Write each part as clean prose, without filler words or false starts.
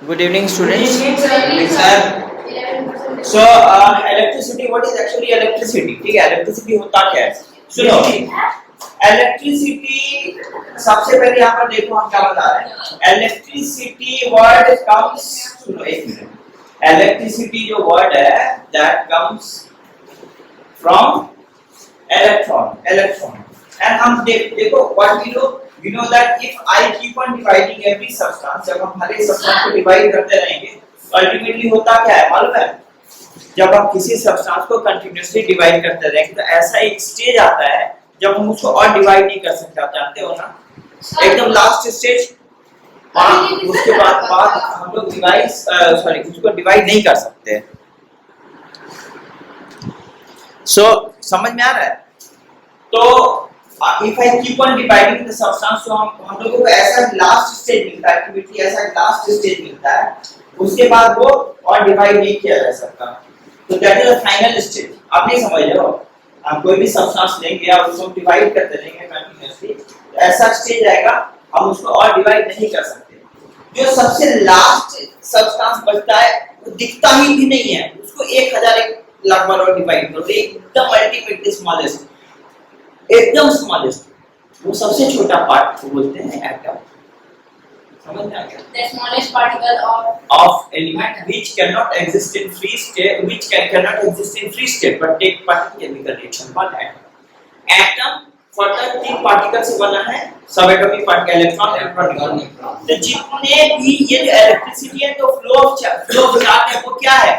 Good evening, students. Good evening, sir. So, electricity. What is actually electricity? ठीक है, electricity होता क्या है? सुनो, electricity सबसे पहले यहाँ पर देखो हम क्या बता रहे हैं. Electricity word comes. सुनो एक मिनट. Electricity जो word है, that comes from electron. And हम देखो what we know that if I keep on dividing every substance, जब हम हर एक substance को divide करते रहेंगे, ultimately होता क्या है मालूम है? जब हम किसी substance को continuously divide करते रहेंगे, तो ऐसा एक stage आता है जब हम उसको और divide नहीं कर सकते. आप जानते हो ना? एकदम last stage, उसके बाद हम लोग उसको divide नहीं कर सकते. So समझ में आ रहा है? तो if I keep on dividing the substance, तो हम लोगों को ऐसा last stage मिलता है, activity ऐसा last stage मिलता है, उसके बाद वो और divide नहीं किया जा सकता. तो that is the final stage. आप नहीं समझ रहे हो? आप कोई भी substance लेंगे और उसको divide करते रहेंगे continuously, तो ऐसा stage आएगा हम उसको और divide नहीं कर सकते. जो सबसे last substance बचता है वो दिखता ही भी नहीं है, उसको 1000 लाख बार और divide करो, एकदम ultimate smallest, एकदम स्मॉलेस्ट, वो सबसे छोटा पार्ट को बोलते हैं एटम. समझ में आ गया? The smallest particle of element which cannot exist in free state, cannot exist in free state but take part in chemical reaction called atom. Atom further 3 particle से बना है, subatomic particle, electron and proton. तो जितने भी ये जो electricity है, तो फ्लो ऑफ चार्ज है, वो क्या है?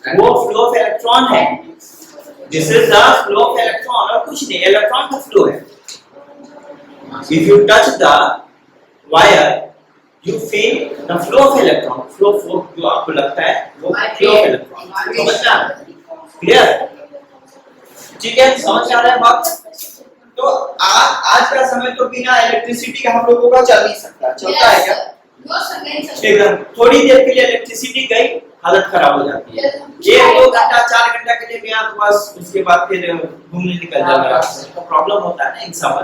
वो फ्लो ऑफ इलेक्ट्रॉन है. This is the flow of electron और कुछ नहीं, इलेक्ट्रॉन का फ्लो है. If you touch the wire, you feel the flow of electron. Flow जो आपको लगता है वो flow of electron. समझ आ रहा है? Clear? ठीक है, समझ आ रहा है बात? तो आज का समय तो बिना इलेक्ट्रिसिटी के हम लोगों का चल नहीं सकता. चलता है क्या? एकदम थोड़ी देर के लिए इलेक्ट्रिसिटी गई, हालत खराब हो जाती है. 1-2 घंटा 4 घंटा के लिए गया तो बस उसके बाद फिर घूमने निकल जाएगा. तो प्रॉब्लम होता है ना इन समर.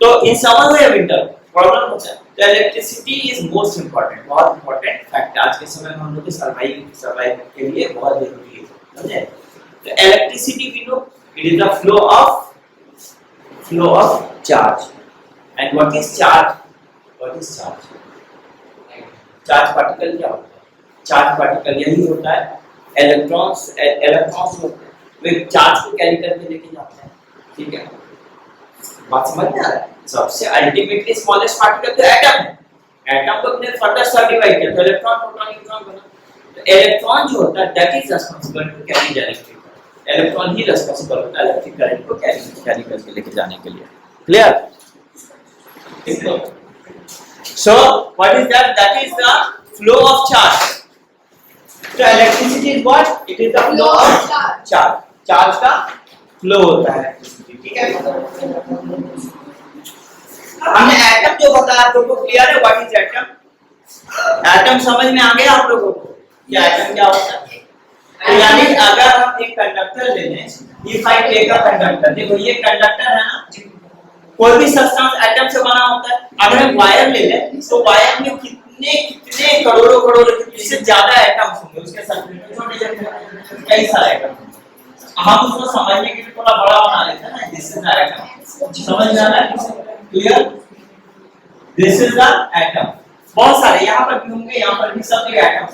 तो इन समर में विंटर प्रॉब्लम होता है. तो इलेक्ट्रिसिटी इज मोस्ट इंपॉर्टेंट, बहुत इंपॉर्टेंट फैक्ट आज के समय में हम लोग के सर्वाइव के लिए बहुत जरूरी है. समझे? तो electricity we know it is the flow of charge. And what is charge? Charge particle क्या होता है? चार्ज पार्टिकल यही होता है, इलेक्ट्रॉन्स होते हैं, वे चार्ज को कैरी करके लेके जाते हैं. ठीक है, बात समझ में आ रहा है? सबसे अल्टीमेटली स्मॉलेस्ट पार्टिकल तो एटम है. एटम को अपने फर्दर सब डिवाइड किया तो इलेक्ट्रॉन, प्रोटॉन, न्यूट्रॉन बना. तो इलेक्ट्रॉन जो होता है that is responsible to carry the electric current. Electron ही रिस्पांसिबल होता है इलेक्ट्रिक करंट को कैरी करके लेके जाने के लिए. Clear? So what is that? That is the flow of charge. So electricity is what? It is the flow of charge. Charge का flow होता है. ठीक है? हमने एटम जो बताया आप लोगों को क्लियर है? What is atom? एटम समझ में आ गया आप लोगों को? क्या एटम क्या होता है? तो यानी अगर हम एक कंडक्टर ले लें, if I take a conductor, देखो ये कंडक्टर है ना, कोई भी सब्सटेंस एटम से बना होता है. अगर हम वायर ले लें तो वायर में कितने करोड़ों इससे ज्यादा एटम्स होंगे उसके सर्किट में, छोटे कई सारे एटम. हम उसको समझने के लिए थोड़ा बड़ा बना लेते हैं ना. This is the atom. समझ में आ रहा है? Clear? This is the atom. बहुत सारे यहाँ पर भी होंगे, यहाँ पर भी सब जगह एटम,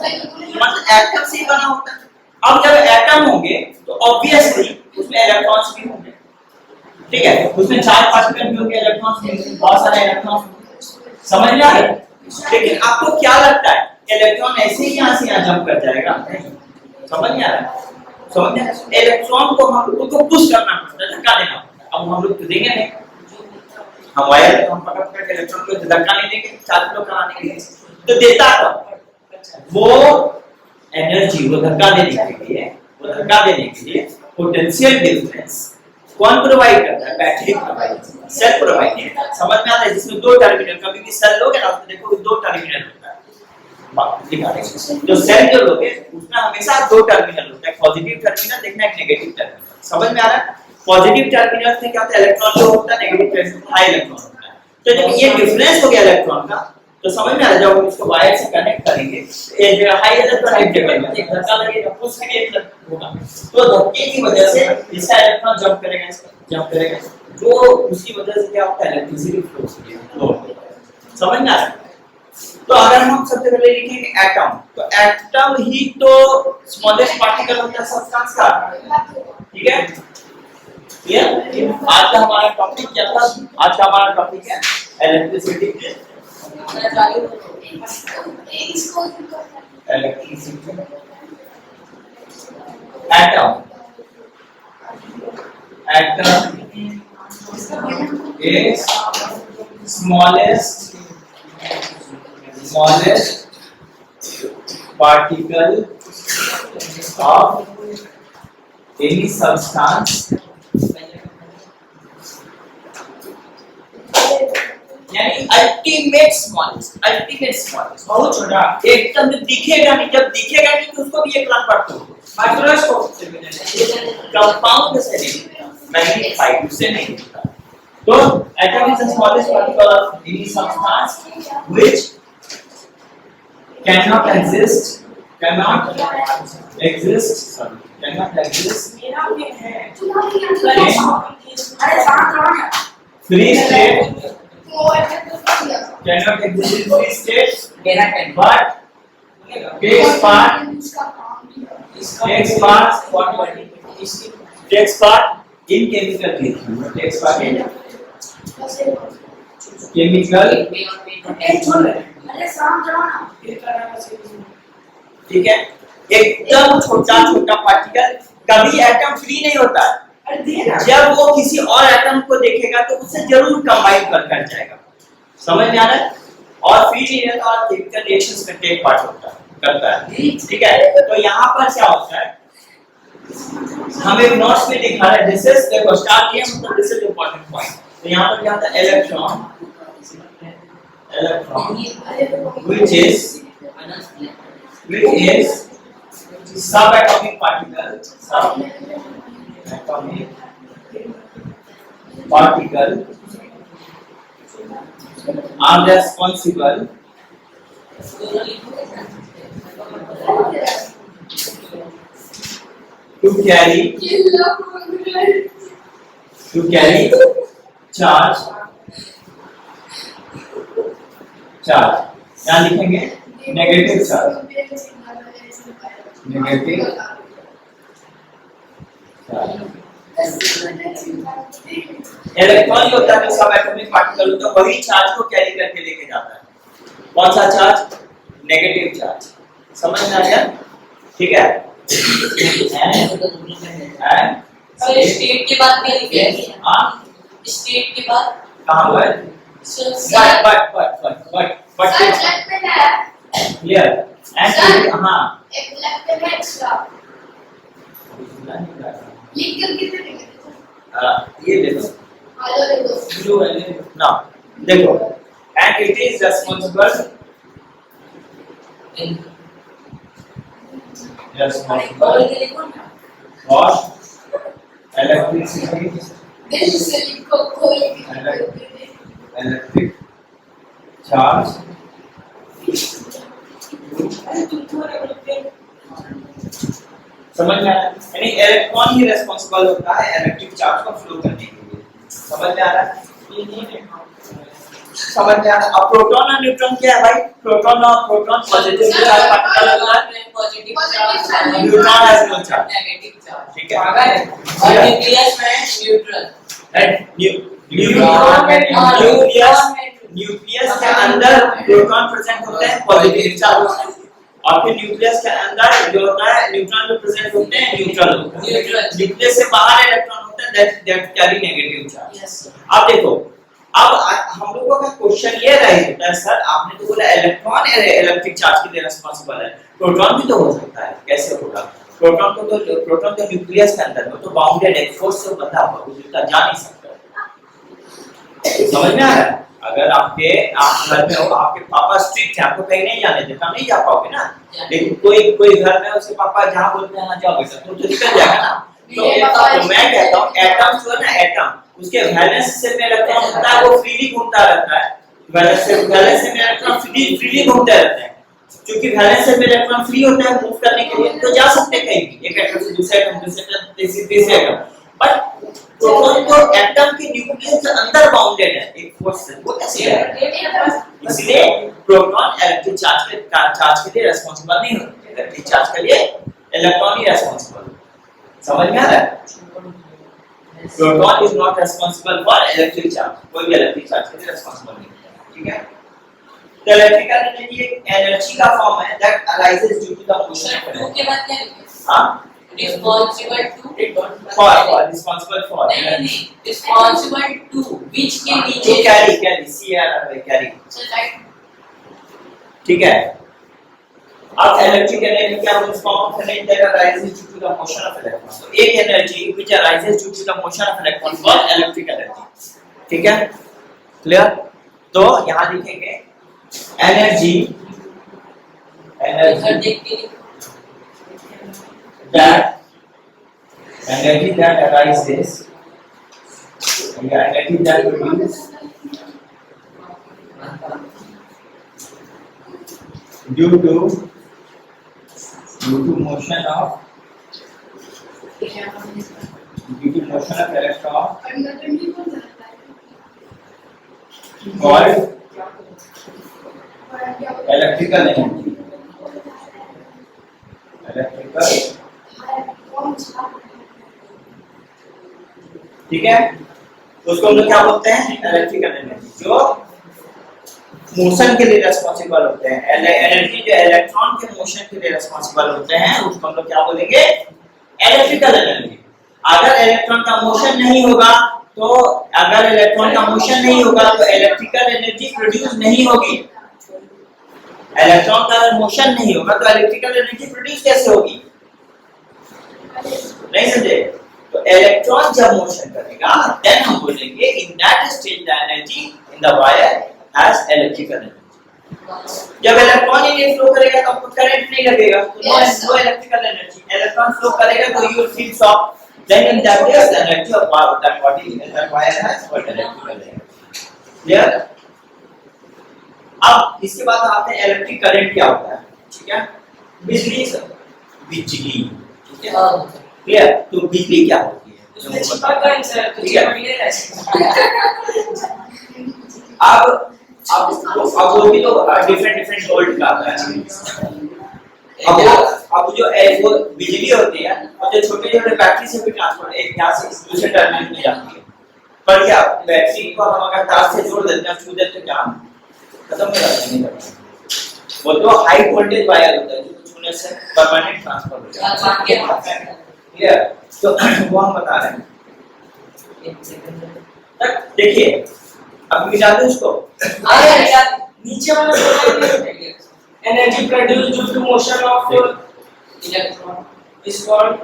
मतलब एटम से ही बना होता है. अब जब एटम होंगे तो ऑब्वियसली उसमें इलेक्ट्रॉन्स भी होंगे. ठीक है, उसमें 4 पार्टिकल भी होंगे, इलेक्ट्रॉन्स भी, बहुत सारे इलेक्ट्रॉन्स. समझ में आ रहा है? लेकिन आपको क्या लगता है इलेक्ट्रॉन ऐसे ही यहाँ से यहाँ जंप कर जाएगा? समझ में आ रहा है? समझ में? इलेक्ट्रॉन को हम लोग को पुश करना पड़ता है, धक्का देना पड़ता है. अब हम लोग तो देंगे नहीं, हम वायर तो हम पकड़ के इलेक्ट्रॉन को धक्का नहीं देंगे चार्ज फ्लो कराने के लिए. तो देता वो एनर्जी, वो धक्का देने के लिए पोटेंशियल डिफरेंस कौन प्रोवाइड करता है? Battery provide, cell provide. समझ में आता है? जिसमें 2 टर्मिनल, कभी भी सेल लोगे ना तो देखो 2 टर्मिनल होता है. दिखा रहे जो सेल जो लोगे उसमें हमेशा 2 टर्मिनल होता है, पॉजिटिव टर्मिनल देखना, एक नेगेटिव टर्मिनल. समझ में आ रहा है? पॉजिटिव टर्मिनल से क्या होता है? इलेक्ट्रॉन जो होता है नेगेटिव टर्मिनल हाई इलेक्ट्रॉन होता है. तो जब ये डिफरेंस हो गया इलेक्ट्रॉन का, तो समझ में आ रहा है, जब हम इसको वायर से कनेक्ट करेंगे एक जगह हाई इलेक्ट्रॉन टेबल में एक धक्का लगेगा, पुश करिए होगा, तो धक्के की वजह से इसका इलेक्ट्रॉन जंप करेगा, जो उसकी वजह से क्या होता है, इलेक्ट्रिसिटी फ्लो होता है। समझ में आ रहा है? तो अगर हम सबसे पहले लिखेंगे एटम, तो एटम ही तो स्मॉलेस्ट पार्टिकल होता है सब्सटेंस का, ठीक है? क्लियर? आज का हमारा टॉपिक क्या था? आज का हमारा टॉपिक है electricity. Atom is smallest particle of any substance, यानी अल्टीमेट स्मॉलेस्ट बहुत छोटा, एकदम दिखेगा नहीं, जब दिखेगा नहीं तो उसको भी एक लाख बार तो माइक्रोस्कोप से कंपाउंड से नहीं, मैग्नीफाइड से नहीं दिखता। तो atom is the smallest particle of any substance which cannot exist free state, but takes part in chemical reaction, ठीक है? एकदम छोटा पार्टिकल, कभी एटम फ्री नहीं होता है, जब वो किसी और एटम को देखेगा तो उससे जरूर कंबाइन कर जाएगा। समझ में आ रहा है? और फ्री नहीं रहता और केमिकल रिएक्शंस में टेक पार्ट करता है, ठीक है? तो यहाँ पर क्या होता है, हम एक नोट्स में लिखा है, दिस इज देखो स्टार्ट किया, मतलब दिस इज इंपॉर्टेंट पॉइंट। तो यहाँ पर क्या होता है, electron which is subatomic particle are responsible to carry charge, क्या लिखेंगे, नेगेटिव चार्ज, इलेक्ट्रॉन होता है सब एटॉमिक पार्टिकल होता है, वही चार्ज को कैरी करके लेके जाता है। कौन सा चार्ज? Negative charge. समझ में आ गया? ठीक है? स्टेट के बाद क्या लिखेंगे? स्टेट के बाद कहाँ हुआ है? But clear and हाँ ये देखो ना, देखो and it is responsible for electricity, electric charge समझ में आ रहा है? यानी इलेक्ट्रॉन ही रिस्पांसिबल होता है इलेक्ट्रिक चार्ज को फ्लो करने के लिए। समझ में आ रहा है? समझ में आ रहा है? अब प्रोटॉन और न्यूट्रॉन क्या है भाई? प्रोटॉन पॉजिटिव चार्ज पार्टिकल होता है, positive charge, neutron has no charge, negative charge, ठीक है? और न्यूक्लियस में न्यूट्रल, न्यूक्लियस के अंदर प्रोटॉन प्रेजेंट होते हैं पॉजिटिव चार्ज, और फिर न्यूक्लियस के अंदर जो होता है न्यूट्रॉन जो प्रेजेंट होते हैं न्यूट्रल। न्यूक्लियस से बाहर इलेक्ट्रॉन होता है दैट कैरी नेगेटिव चार्ज। अब देखो, अब हम लोगों का क्वेश्चन ये राइज होता है, सर आपने तो बोला इलेक्ट्रॉन इलेक्ट्रिक चार्ज के लिए रिस्पांसिबल है, प्रोटॉन भी तो हो सकता है, कैसे होगा? प्रोटॉन तो न्यूक्लियस के अंदर में तो बाउंडेड है, फोर्स से बंधा हुआ, वो जितना जा नहीं सकता। समझ में आ रहा है? अगर आप घर में हो, आपके पापा स्ट्रिक्ट है, आपको कहीं नहीं जाने देता, नहीं जा पाओगे ना। लेकिन कोई घर में उसके पापा जहाँ बोलते हैं जाओ बेटा, तो निकल जाएगा ना। तो मैं कहता हूँ एटम जो है ना, एटम उसके वैलेंस से में इलेक्ट्रॉन होता है, वो फ्रीली घूमता रहता है, वैलेंस से में इलेक्ट्रॉन फ्रीली घूमते रहते हैं, क्योंकि वैलेंस से इलेक्ट्रॉन फ्री होता है मूव करने के लिए, तो जा सकते हैं कहीं भी, एक एटम से दूसरे एटम, दूसरे एटम तीसरे एटम। बट प्रोटॉन तो एटम के न्यूक्लियस के अंदर बाउंडेड है एक फोर्स से, वो कैसे है? इसलिए प्रोटॉन इलेक्ट्रिक चार्ज के लिए रिस्पांसिबल नहीं होते, इलेक्ट्रिक चार्ज के लिए इलेक्ट्रॉन ही रिस्पांसिबल। समझ में आ रहा है? Proton is not responsible for electric charge, कोई भी इलेक्ट्रिक चार्ज के लिए रिस्पांसिबल नहीं है, ठीक है? तो इलेक्ट्रिकल एनर्जी एक एनर्जी का फॉर्म है that arises due to the motion of to के बाद क्या लिखें? हां, responsible to for responsible for नहीं रिस्पांसिबल टू व्हिच के तो नीचे कैरी सीआर कैरी, ठीक है? अब इलेक्ट्रिक एनर्जी क्या है? Form of energy that arises due to the motion of electron. तो एक energy which arises due to the motion of electron for electric energy, ठीक है? क्लियर? तो यहां लिखेंगे energy that arises, energy that produces due to motion of electron called electrical energy, ठीक है? उसको हम लोग क्या बोलते हैं? इलेक्ट्रिकल एनर्जी, जो मोशन के लिए रिस्पांसिबल होते हैं। एनर्जी जो इलेक्ट्रॉन के मोशन के लिए रिस्पांसिबल होते हैं उसको हम लोग क्या बोलेंगे? Electrical energy. अगर इलेक्ट्रॉन का मोशन नहीं होगा तो इलेक्ट्रिकल एनर्जी प्रोड्यूस नहीं होगी। इलेक्ट्रॉन का अगर मोशन नहीं होगा तो इलेक्ट्रिकल एनर्जी प्रोड्यूस कैसे होगी? नहीं समझे? तो इलेक्ट्रॉन जब मोशन करेगा देन हम बोलेंगे in that stage the energy in the wire has electrical energy. जब इलेक्ट्रॉन ही फ्लो करेगा तो करंट नहीं लगेगा, तो no electrical energy. Electron flow करेगा तो you will feel shock, then in that case the energy of that body in that wire has what electrical energy. Clear? अब इसके बाद आते हैं इलेक्ट्रिक करंट क्या होता है, ठीक है? बिजली, ठीक है? क्लियर? तो बिजली क्या होती है? उसमें छिपा का आंसर तो अब वो भी तो डिफरेंट वोल्ट का आता है। अब जो वो बिजली होती है और जो छोटे बैटरी से भी ट्रांसफर एक यहाँ से दूसरे टर्मिनल में जाती है, पर क्या बैटरी को हम अगर तार से जोड़ देते हैं, छू देते हैं, क्या खत्म हो जाता है? वो तो हाई वोल्टेज वायर होता है जो छूने से परमानेंट ट्रांसफर हो जाता है। क्लियर? तो वो हम बता रहे हैं। तक देखिए, अब मिटा दो उसको। नीचे वाला energy produce due to motion of electron is called,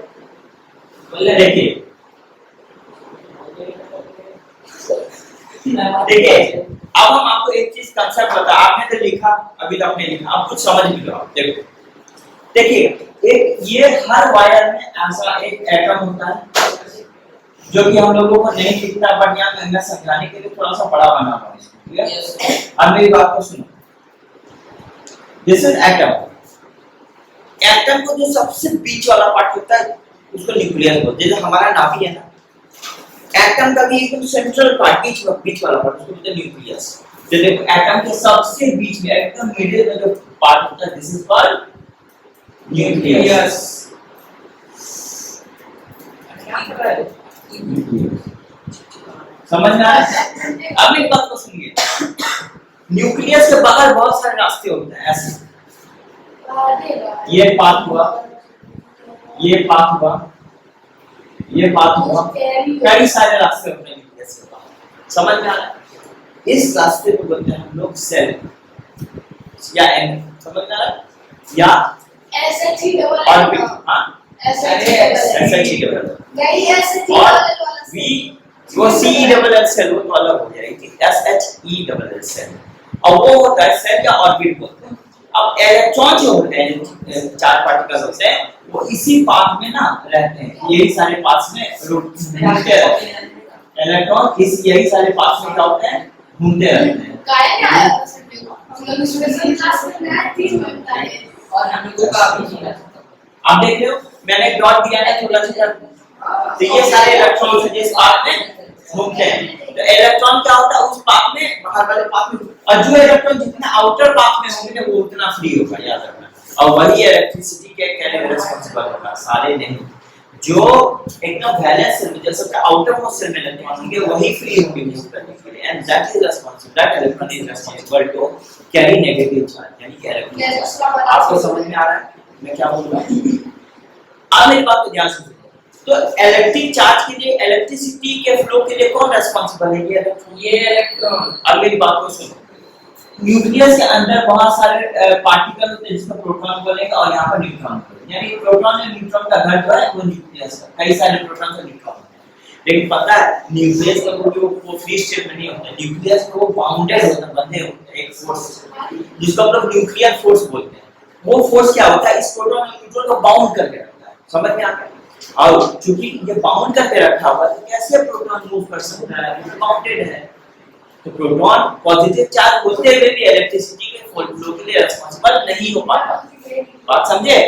देखिए अब हम आपको एक चीज कंसेप्ट बता, आपने तो लिखा, अभी तो आपने लिखा, आप कुछ समझ भी लो। देखो देखिए, एक ये हर वायर में ऐसा एक एटम होता है जो कि हम लोगों को नहीं दिखता, बट यहाँ मैं समझाने के लिए थोड़ा सा बड़ा बना हुआ है। ठीक है? अब मेरी बात को सुनो। This is atom. एटम को जो सबसे बीच वाला पार्ट होता है उसको न्यूक्लियस बोलते हैं। जैसे हमारा नाभि है ना, एटम का भी एकदम सेंट्रल पार्ट, बीच वाला पार्ट, उसको बोलते हैं न्यूक्लियस। तो देखो एटम के सबसे बीच में एकदम मिडिल में जो पार्ट होता है, दिस इज कॉल्ड न्यूक्लियस। समझ में आ रहा है? अब एक बात को सुनिए, न्यूक्लियस के बाहर बहुत सारे रास्ते होते हैं ऐसे। ये पाथ हुआ, ये पाथ हुआ, ये बात हुआ, कई सारे रास्ते होते हैं न्यूक्लियस के बाहर। समझ में आ रहा है? इस रास्ते को बोलते हैं हम लोग सेल या एन। समझ में आ रहा है? या ऑर्बिट। हां, SHE डबल और V वो CE डबल एल सेल वो तो अलग हो जाएगी, SHE डबल एल सेल। और वो होता है सेल या ऑर्बिट बोलते हैं। अब इलेक्ट्रॉन जो होते हैं, चार पार्टिकल्स होते हैं, वो इसी पाथ में ना रहते हैं, यही सारे पाथ्स में घूमते रहते हैं। इलेक्ट्रॉन इस यही सारे पाथ्स में क्या होते हैं, घूमते रहते हैं। मतलब इसमें क्लास में मैथ भी बनता है और हम लोगों का भी नहीं रहता। आप देख रहे हो मैंने एक डॉट दिया है थोड़ा सा, तो ये सारे इलेक्ट्रॉन जिस पाथ में घूमते हैं, तो इलेक्ट्रॉन क्या होता है उस पाथ में, बाहर वाले पाथ में, और जो इलेक्ट्रॉन जितने आउटर पाथ में होंगे वो उतना फ्री होगा, याद रखना। और वही इलेक्ट्रिसिटी के लिए रिस्पांसिबल होगा, सारे नहीं। जो एकदम वैलेंस सेल में जैसे आउटर मोस्ट सेल में इलेक्ट्रॉन होंगे वही फ्री होंगे मूव करने के लिए, and that is responsible, that electron is responsible to carry negative charge, यानी कि इलेक्ट्रॉन। आपको समझ में आ रहा है मैं क्या बोल रहा हूं? अब मेरी बात को ध्यान से सुनो। तो इलेक्ट्रिक चार्ज के लिए, इलेक्ट्रिसिटी के फ्लो के लिए कौन रिस्पांसिबल है? ये इलेक्ट्रॉन। अब मेरी बात को सुनो, न्यूक्लियस के अंदर बहुत सारे पार्टिकल होते हैं जिसको प्रोटॉन बोलेंगे, और यहाँ पर न्यूट्रॉन बोलेंगे, यानी प्रोटॉन और न्यूट्रॉन का घर जो है वो न्यूक्लियस है, कई सारे प्रोटॉन और न्यूट्रॉन होते हैं। लेकिन पता है न्यूक्लियस का वो फ्री स्टेट में नहीं होता, न्यूक्लियस को बाउंडेड होता है, बंधे होते हैं एक फोर्स से, जिसको हम लोग न्यूक्लियर फोर्स बोलते हैं। वो फोर्स क्या होता है? इस प्रोटॉन और न्यूट्रॉन को बाउंड करके रखता है, समझ में आ गया? और चूंकि ये बाउंड करके रखा हुआ है, तो कैसे प्रोटॉन मूव कर सकता है? ये बाउंडेड है। तो प्रोटॉन पॉजिटिव चार्ज होते हुए भी इलेक्ट्रिसिटी के फ्लो के लिए रिस्पांसिबल नहीं हो पाता। बात समझे?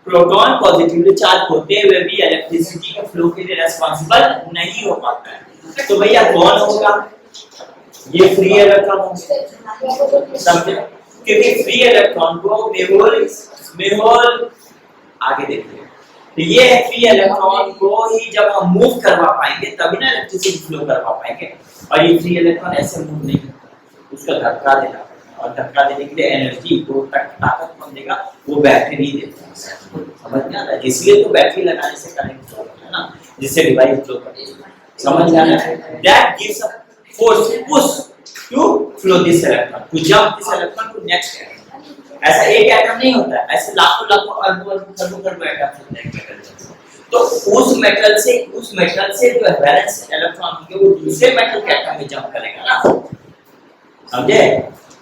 प्रोटॉन पॉजिटिवली चार्ज होते हुए भी इलेक्ट्रिसिटी के फ्लो के लिए रिस्पांसिबल नहीं हो पाता है। तो भैया कौन होगा? ये फ्री इलेक्ट्रॉन होंगे, समझे? क्योंकि फ्री इलेक्ट्रॉन को मेहोल आगे देखिए, तो ये फ्री इलेक्ट्रॉन को ही जब हम मूव करवा पाएंगे तभी ना इलेक्ट्रिसिटी फ्लो करवा पाएंगे। और ये फ्री इलेक्ट्रॉन ऐसे मूव नहीं करता, उसका धक्का देना पड़ेगा, और धक्का देने के लिए एनर्जी को ताकत कौन देगा? वो बैटरी देता है। समझ में आ रहा है? इसलिए तो बैटरी लगाने से करंट फ्लो होता है ना, जिससे डिवाइस फ्लो करती है। समझ में आ रहा है? That gives a force push to flow this electron, to jump this electron to next atom. ऐसा एक एटम नहीं होता है, ऐसे लाखों अरबों एटम होते हैं। तो उस मेटल से जो वैलेंस इलेक्ट्रॉन होंगे वो दूसरे मेटल के एटम में जंप करेगा ना, समझे?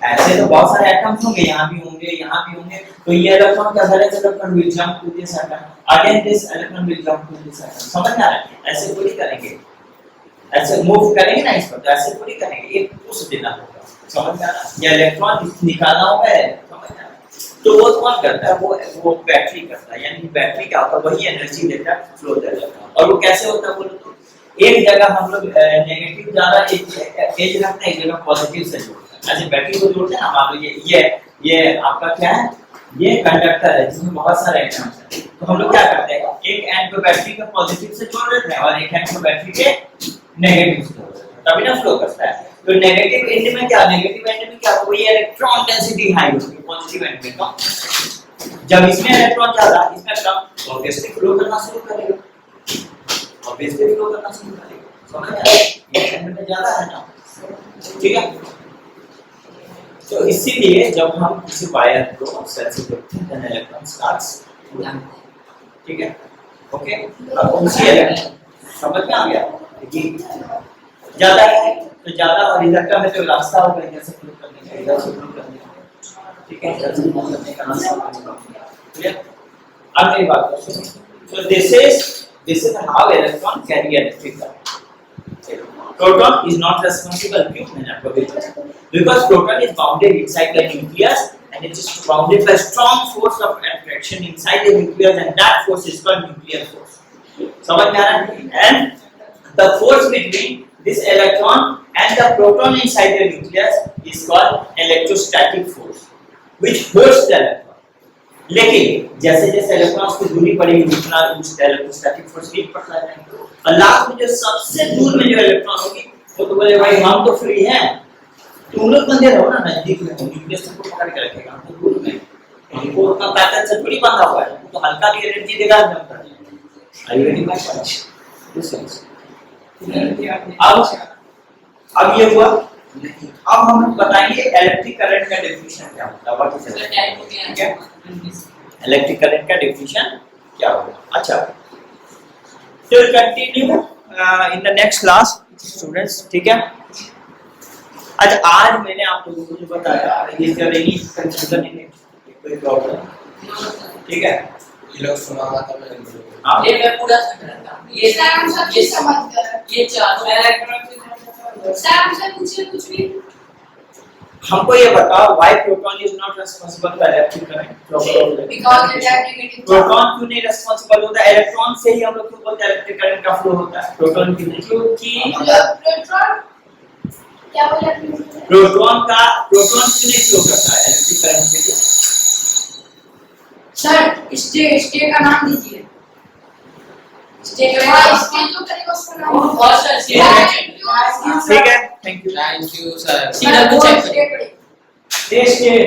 ऐसे तो बहुत सारे एटम्स होंगे, यहाँ भी होंगे, तो ये इलेक्ट्रॉन का valence electron will jump to this atom, again this electron will jump to this atom. समझ में आ रहा है? ऐसे थोड़ी करेंगे, ऐसे मूव करेंगे ना इसको, तो ऐसे थोड़ी करेंगे, एक पुश देना होगा। समझ में आ रहा है? या इलेक्ट्रॉन निकालना होगा, समझ में आ रहा है? तो वो कौन करता है? वो बैटरी करता है, यानी बैटरी क्या होता है? वही एनर्जी देता है, फ्लो देता है। और वो कैसे होता है बोलो तो? एक जगह हम लोग नेगेटिव ज्यादा एज रखते हैं, एक जगह पॉजिटिव से जोड़ते हैं। ऐसे बैटरी को जोड़ते हैं ना, मान लो ये आपका क्या है? ये कंडक्टर है जिसमें बहुत सारे एटम्स हैं। तो हम लोग क्या करते हैं? एक एंड को बैटरी के पॉजिटिव से जोड़ देते हैं और एक एंड को बैटरी के नेगेटिव से जोड़ देते हैं, तभी ना फ्लो करता है। तो नेगेटिव एंड में क्या? वही इलेक्ट्रॉन डेंसिटी हाई होगी, पॉजिटिव एंड में कम। जब इसमें इलेक्ट्रॉन ज्यादा, इसमें कम, तो ऑब्वियसली फ्लो करना शुरू करेगा, समझ में आ रहा है? ये एंड में ज्यादा है ना, ठीक है? तो इसीलिए जब हम किसी वायर को सेल से जोड़ते हैं, देन इलेक्ट्रॉन स्टार्ट्स, ठीक है? ओके, अब उसी इलेक्ट्रॉन, समझ में आ गया? देखिए ज्यादा है तो ज्यादा, और इधर का है तो रास्ता होगा इधर से फ्लो करने का, इधर से फ्लो करने का, ठीक है? इधर से फ्लो करने का रास्ता होगा, क्लियर? अब मेरी बात को सुनो। So this is how electron carry electric current. Proton is not responsible, because proton is bounded inside the nucleus, and it is bounded by strong force of attraction inside the nucleus, and that force is called nuclear force. समझ में आ रहा है? And the force between this electron and the proton inside the nucleus is called electrostatic force, which holds the electron. लेकिन जैसे जैसे electrons की दूरी बढ़ेगी उतना इलेक्ट्रोस्टैटिक फोर्स भी बढ़ता जाएगा, और लास्ट में जो सबसे दूर में जो इलेक्ट्रॉन होगी वो तो बोले भाई हम तो फ्री हैं, तुम लोग बंधे रहो ना नजदीक में, न्यूक्लियस को पकड़ के रखेगा, हम तो दूर में, इनको उतना पैटर्न से थोड़ी बंधा हुआ है, तो हल्का भी एनर्जी देगा जंप कर जाएगा। I very much this sense. अब ये हुआ। अब हम बताएंगे इलेक्ट्रिक करंट का डेफिनेशन क्या होता है, व्हाट इज इलेक्ट्रिक करंट का डेफिनेशन क्या होगा। अच्छा, तो continue in the next class students, ठीक है? अच्छा, आज मैंने आप लोगों को जो बताया ये करेंगे कंफ्यूजन नहीं है, कोई प्रॉब्लम, ठीक है? ये लोग सुनाना था मैंने, हां ये मैं पूरा समझ रहा हूं। ये समझ गया। ये चारों इलेक्ट्रॉन सर हमसे पूछिए कुछ भी। हमको ये बताओ why proton is not responsible for electric current? Because it has negative charge. Proton क्यों नहीं responsible होता? इलेक्ट्रॉन से ही हम लोग क्यों बोलते हैं इलेक्ट्रिक करंट का फ्लो होता है, प्रोटॉन क्यों नहीं? क्योंकि प्रोटॉन क्या बोला आपने? प्रोटॉन क्यों नहीं फ्लो करता है इलेक्ट्रिक करंट के लिए? सर स्टेट का नाम दीजिए। स्टेट का स्टेट जो करेगा उसका नाम और सर ठीक है, thank you. Thank you sir. सीधा तो check करें। State state